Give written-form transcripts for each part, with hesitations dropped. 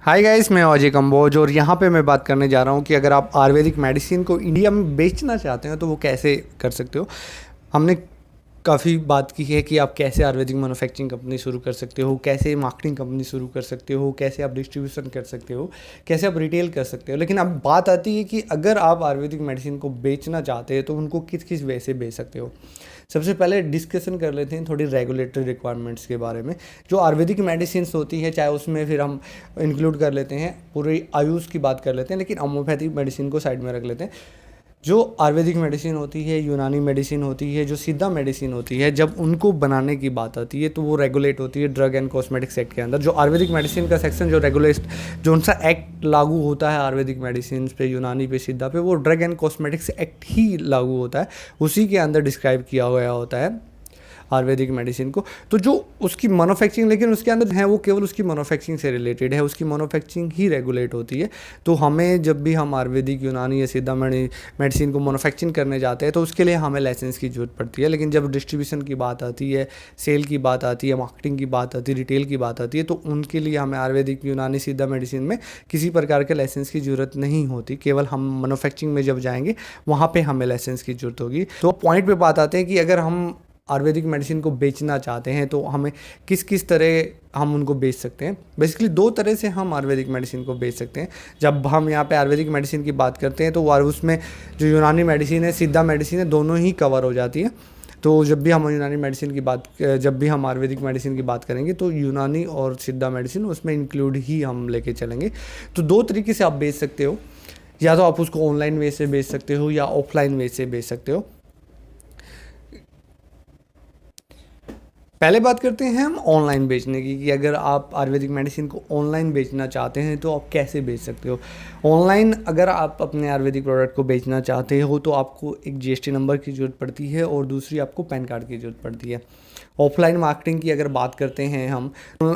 Hi guys, मैं अजय कंबोज और यहाँ पे मैं बात करने जा रहा हूँ कि अगर आप आयुर्वेदिक मेडिसिन को इंडिया में बेचना चाहते हैं तो वो कैसे कर सकते हो। हमने काफ़ी बात की है कि आप कैसे आयुर्वेदिक मैन्युफैक्चरिंग कंपनी शुरू कर सकते हो, कैसे मार्केटिंग कंपनी शुरू कर सकते हो, कैसे आप डिस्ट्रीब्यूशन कर सकते हो, कैसे आप रिटेल कर सकते हो। लेकिन अब बात आती है कि अगर आप आयुर्वेदिक मेडिसिन को बेचना चाहते हैं तो उनको किस किस वे से बेच सकते हो। सबसे पहले डिस्कशन कर लेते हैं थोड़ी रेगुलेटरी रिक्वायरमेंट्स के बारे में। जो आयुर्वेदिक मेडिसिन होती है, चाहे उसमें फिर हम इंक्लूड कर लेते हैं पूरी आयुष की बात कर लेते हैं, लेकिन होम्योपैथिक मेडिसिन को साइड में रख लेते हैं। जो आयुर्वेदिक मेडिसिन होती है, यूनानी मेडिसिन होती है, जो सिद्धा मेडिसिन होती है, जब उनको बनाने की बात आती है तो वो रेगुलेट होती है ड्रग एंड कॉस्मेटिक्स एक्ट के अंदर। जो आयुर्वेदिक मेडिसिन का सेक्शन जो रेगुलेट जो उनका एक्ट लागू होता है आयुर्वेदिक मेडिसिन पे, यूनानी पे, सिद्धा पे, वो ड्रग एंड कॉस्मेटिक्स एक्ट ही लागू होता है। उसी के अंदर डिस्क्राइब किया गया होता है आयुर्वेदिक मेडिसिन को। तो जो उसकी मैन्युफैक्चरिंग, लेकिन उसके अंदर है वो केवल उसकी मैन्युफैक्चरिंग से रिलेटेड है, उसकी मैन्युफैक्चरिंग ही रेगुलेट होती है। तो हमें जब भी हम आयुर्वेदिक, यूनानी या सिद्धा मेडिसिन को मैन्युफैक्चरिंग करने जाते हैं तो उसके लिए हमें लाइसेंस की ज़रूरत पड़ती है। लेकिन जब डिस्ट्रीब्यूशन की बात आती है, सेल की बात आती है, मार्केटिंग की बात आती है, रिटेल की बात आती है, तो उनके लिए हमें आयुर्वेदिक, यूनानी, सिद्धा मेडिसिन में किसी प्रकार के लाइसेंस की ज़रूरत नहीं होती। केवल हम मैन्युफैक्चरिंग में जब जाएंगे वहाँ पर हमें लाइसेंस की ज़रूरत होगी। तो पॉइंट पे बात आते हैं कि अगर हम आयुर्वेदिक मेडिसिन को बेचना चाहते हैं तो हमें किस किस तरह हम उनको बेच सकते हैं। बेसिकली दो तरह से हम आयुर्वेदिक मेडिसिन को बेच सकते हैं। जब हम यहाँ पे आयुर्वेदिक मेडिसिन की बात करते हैं तो उसमें जो यूनानी मेडिसिन है, सिद्धा मेडिसिन है, दोनों ही कवर हो जाती है। तो जब भी हम यूनानी मेडिसिन की बात जब भी हम आयुर्वेदिक मेडिसिन की बात करेंगे तो यूनानी और सिद्धा मेडिसिन उसमें इंक्लूड ही हम लेके चलेंगे। तो दो तरीके से आप बेच सकते हो, या तो आप उसको ऑनलाइन वे से बेच सकते हो या ऑफलाइन वे से बेच सकते हो। पहले बात करते हैं हम ऑनलाइन बेचने की, कि अगर आप आयुर्वेदिक मेडिसिन को ऑनलाइन बेचना चाहते हैं तो आप कैसे बेच सकते हो। ऑनलाइन अगर आप अपने आयुर्वेदिक प्रोडक्ट को बेचना चाहते हो तो आपको एक जीएसटी नंबर की ज़रूरत पड़ती है और दूसरी आपको पैन कार्ड की ज़रूरत पड़ती है। ऑफलाइन मार्केटिंग की अगर बात करते हैं हम,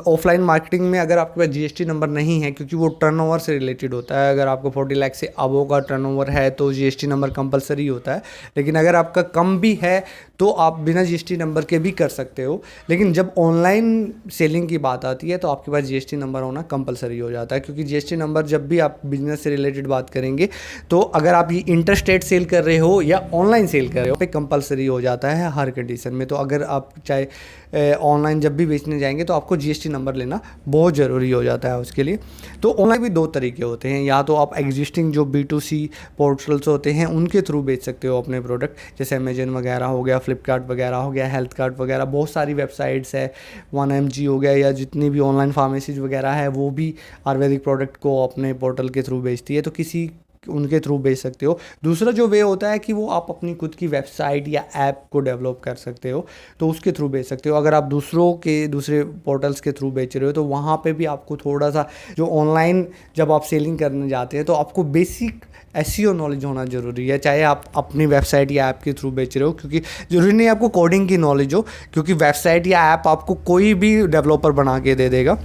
ऑफलाइन मार्केटिंग में अगर आपके पास जीएसटी नंबर नहीं है, क्योंकि वो टर्नओवर से रिलेटेड होता है। अगर आपको 40 लाख से अबव का टर्नओवर है तो जीएसटी नंबर कंपलसरी होता है। लेकिन अगर आपका कम भी है तो आप बिना जीएसटी नंबर के भी कर सकते हो। लेकिन जब ऑनलाइन सेलिंग की बात आती है तो आपके पास जीएसटी नंबर होना कंपलसरी हो जाता है, क्योंकि जीएसटी नंबर जब भी आप बिजनेस से रिलेटेड बात करेंगे तो अगर आप ये इंटरस्टेट सेल कर रहे हो या ऑनलाइन सेल कर रहे हो पे कंपलसरी हो जाता है हर कंडीशन में। तो अगर आप चाहे ऑनलाइन जब भी बेचने जाएंगे तो आपको जीएसटी नंबर लेना बहुत ज़रूरी हो जाता है उसके लिए। तो ऑनलाइन भी दो तरीके होते हैं, या तो आप एग्जिस्टिंग जो B2C पोर्टल्स होते हैं उनके थ्रू बेच सकते हो अपने प्रोडक्ट, जैसे अमेजन वगैरह हो गया, फ्लिपकार्ट वगैरह हो गया, हेल्थ कार्ट वगैरह, बहुत सारी वेबसाइट्स है, 1mg हो गया, या जितनी भी ऑनलाइन फार्मेसीज वगैरह है वो भी आयुर्वेदिक प्रोडक्ट को अपने पोर्टल के थ्रू बेचती है, तो किसी उनके थ्रू बेच सकते हो। दूसरा जो वे होता है कि वो आप अपनी खुद की वेबसाइट या ऐप को डेवलप कर सकते हो, तो उसके थ्रू बेच सकते हो। अगर आप दूसरे पोर्टल्स के थ्रू बेच रहे हो तो वहाँ पे भी आपको थोड़ा सा जो ऑनलाइन जब आप सेलिंग करने जाते हैं तो आपको बेसिक एसईओ नॉलेज होना ज़रूरी है, चाहे आप अपनी वेबसाइट या ऐप के थ्रू बेच रहे हो। क्योंकि ज़रूरी नहीं आपको कोडिंग की नॉलेज हो, क्योंकि वेबसाइट या ऐप आपको कोई भी डेवलपर बना के दे देगा।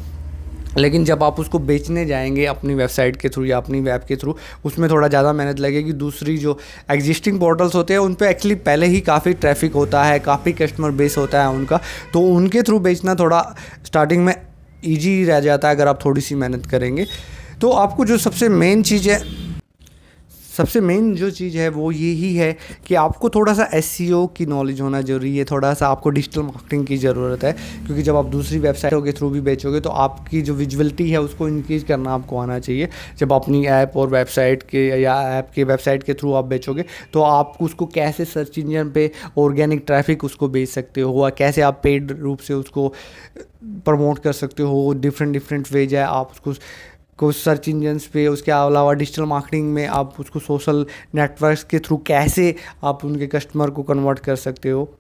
लेकिन जब आप उसको बेचने जाएंगे अपनी वेबसाइट के थ्रू या अपनी वेब के थ्रू, उसमें थोड़ा ज़्यादा मेहनत लगेगी। दूसरी जो एग्जिस्टिंग पोर्टल्स होते हैं उन पे एक्चुअली पहले ही काफ़ी ट्रैफिक होता है, काफ़ी कस्टमर बेस होता है उनका, तो उनके थ्रू बेचना थोड़ा स्टार्टिंग में ईजी रह जाता है अगर आप थोड़ी सी मेहनत करेंगे। तो आपको जो सबसे मेन जो चीज़ है वो यही है कि आपको थोड़ा सा एसईओ की नॉलेज होना ज़रूरी है, थोड़ा सा आपको डिजिटल मार्केटिंग की ज़रूरत है। क्योंकि जब आप दूसरी वेबसाइटों के थ्रू भी बेचोगे तो आपकी जो विजुअलिटी है उसको इंक्रीज करना आपको आना चाहिए। जब अपनी ऐप और वेबसाइट के या ऐप के वेबसाइट के थ्रू आप बेचोगे तो आप उसको कैसे सर्च इंजन पे ऑर्गेनिक ट्रैफिक उसको बेच सकते हो, कैसे आप पेड रूप से उसको प्रमोट कर सकते हो। डिफरेंट वेज है आप उसको कुछ सर्च इंजन्स पे, उसके अलावा डिजिटल मार्केटिंग में आप उसको सोशल नेटवर्क्स के थ्रू कैसे आप उनके कस्टमर को कन्वर्ट कर सकते हो।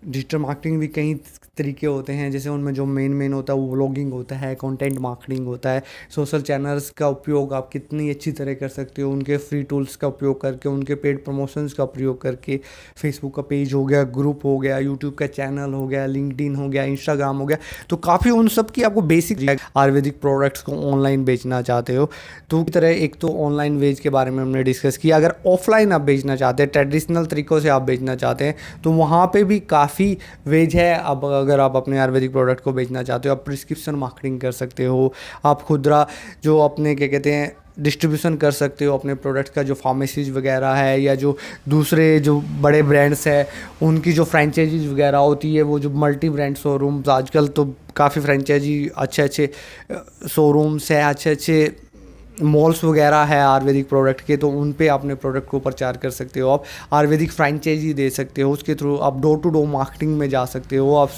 डिजिटल मार्केटिंग भी कई तरीके होते हैं, जैसे उनमें जो मेन होता है वो व्लॉगिंग होता है, कंटेंट मार्केटिंग होता है। सोशल चैनल्स का उपयोग आप कितनी अच्छी तरह कर सकते हो, उनके फ्री टूल्स का उपयोग करके, उनके पेड प्रमोशंस का प्रयोग करके। फेसबुक का पेज हो गया, ग्रुप हो गया, यूट्यूब का चैनल हो गया, लिंक्डइन हो गया, इंस्टाग्राम हो गया, तो काफ़ी उन सब की आपको बेसिक आयुर्वेदिक प्रोडक्ट्स को ऑनलाइन बेचना चाहते हो तो की तरह एक तो ऑनलाइन वेज के बारे में हमने डिस्कस किया। अगर ऑफलाइन आप बेचना चाहते हैं, ट्रेडिशनल तरीक़ों से आप बेचना चाहते हैं, तो वहाँ पर भी काफ़ी वेज है। अब अगर आप अपने आयुर्वेदिक प्रोडक्ट को बेचना चाहते हो, आप प्रिस्क्रिप्शन मार्केटिंग कर सकते हो, आप खुदरा जो अपने क्या कहते हैं डिस्ट्रीब्यूशन कर सकते हो अपने प्रोडक्ट का, जो फार्मेसीज वगैरह है या जो दूसरे जो बड़े ब्रांड्स है उनकी जो फ्रेंचाइजीज वगैरह होती है, वो जो मल्टी ब्रांड शोरूम्स, आजकल तो काफ़ी फ्रेंचाइजी अच्छे अच्छे शोरूम्स हैं, अच्छे अच्छे मॉल्स वगैरह है आयुर्वेदिक प्रोडक्ट के, तो उन पे अपने प्रोडक्ट को प्रचार कर सकते हो। आप आयुर्वेदिक फ्रेंचाइजी दे सकते हो, उसके थ्रू आप डोर टू डोर मार्केटिंग में जा सकते हो। आप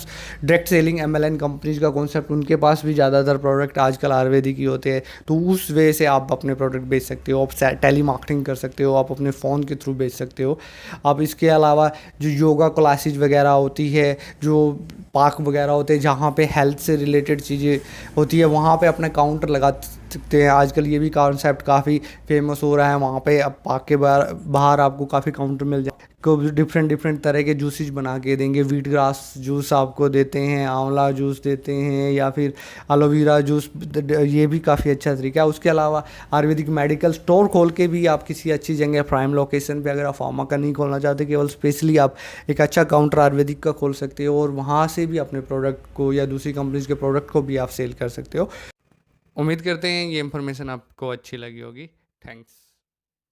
डायरेक्ट सेलिंग एमएलएन कंपनीज का कॉन्सेप्ट, उनके पास भी ज़्यादातर प्रोडक्ट आजकल आयुर्वेदिक ही होते हैं, तो उस वे से आप अपने प्रोडक्ट बेच सकते हो। आप टेली मार्केटिंग कर सकते हो, आप अपने फ़ोन के थ्रू बेच सकते हो। आप इसके अलावा जो योगा क्लासेज वगैरह होती है, जो पार्क वगैरह होते हैं जहाँ पे हेल्थ से रिलेटेड चीज़ें होती है, वहाँ पे अपना काउंटर लगा सकते हैं। आजकल ये भी कॉन्सेप्ट काफ़ी फेमस हो रहा है। वहाँ पे अब पार्क के बाहर आपको काफ़ी काउंटर मिल जाए, को डिफरेंट डिफरेंट तरह के जूसेज बना के देंगे। वीट ग्रास जूस आपको देते हैं, आंवला जूस देते हैं, या फिर एलोवेरा जूस, ये भी काफ़ी अच्छा तरीका है। उसके अलावा आयुर्वेदिक मेडिकल स्टोर खोल के भी आप किसी अच्छी जगह प्राइम लोकेशन पे, अगर आप फार्मा का नहीं खोलना चाहते, केवल स्पेशली आप एक अच्छा काउंटर आयुर्वेदिक का खोल सकते हो और वहाँ से भी अपने प्रोडक्ट को या दूसरी कंपनीज के प्रोडक्ट को भी आप सेल कर सकते हो। उम्मीद करते हैं ये इन्फॉर्मेशन आपको अच्छी लगी होगी। थैंक्स।